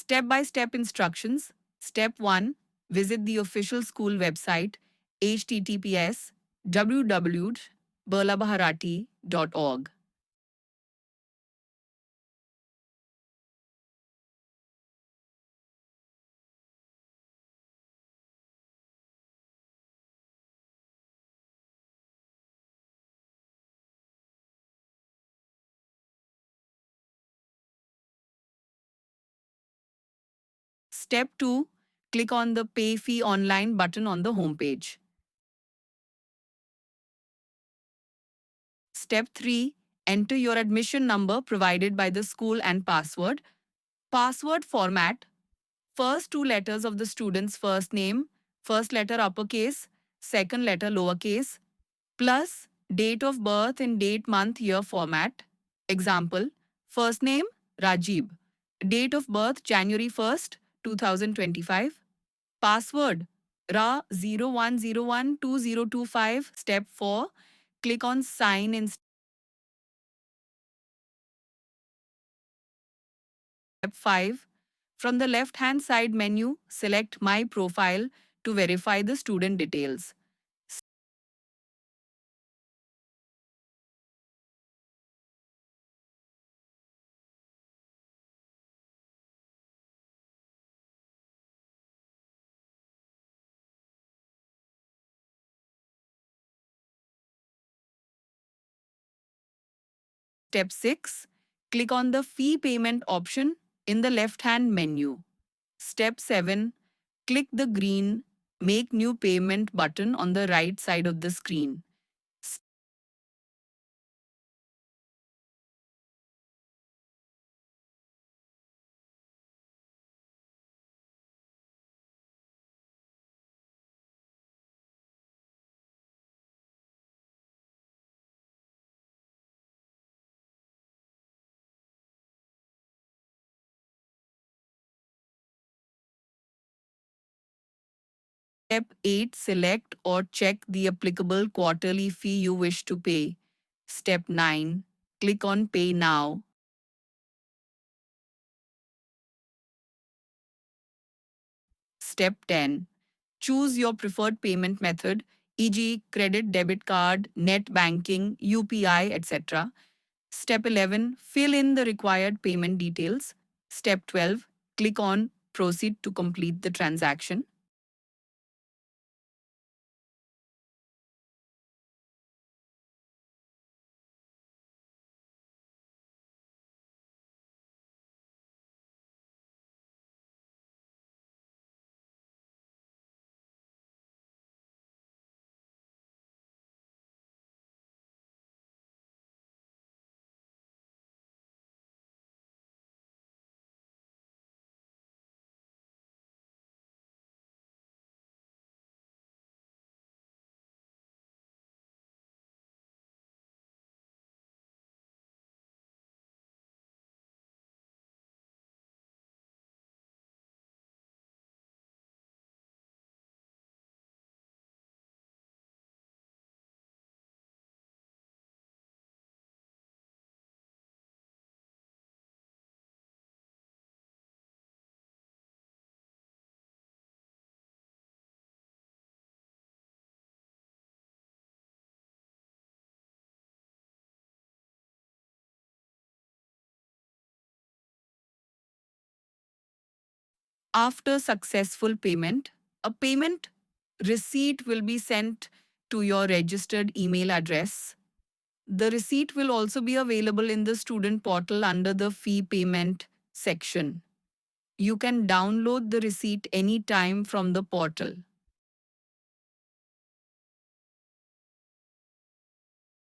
Step-by-step instructions. Step 1. Visit the official school website https://www.berlabharati.org. Step 2. Click on the Pay Fee Online button on the homepage. Step 3. Enter your admission number provided by the school and password. Password format. First two letters of the student's first name, first letter uppercase, second letter lowercase, plus date of birth in date, month, year format. Example, first name Rajib, date of birth January 1st, 2025. Password Ra01012025. Step 4. Click on Sign in. Step 5. From the left-hand side menu, select My Profile to verify the student details. Step 6. Click on the Fee Payment option in the left-hand menu. Step 7. Click the green Make New Payment button on the right side of the screen. Step 8. Select or check the applicable quarterly fee you wish to pay. Step 9. Click on Pay Now. Step 10. Choose your preferred payment method, e.g. credit, debit card, net banking, UPI, etc. Step 11. Fill in the required payment details. Step 12. Click on Proceed to complete the transaction. After successful payment, a payment receipt will be sent to your registered email address. The receipt will also be available in the student portal under the fee payment section. You can download the receipt anytime from the portal.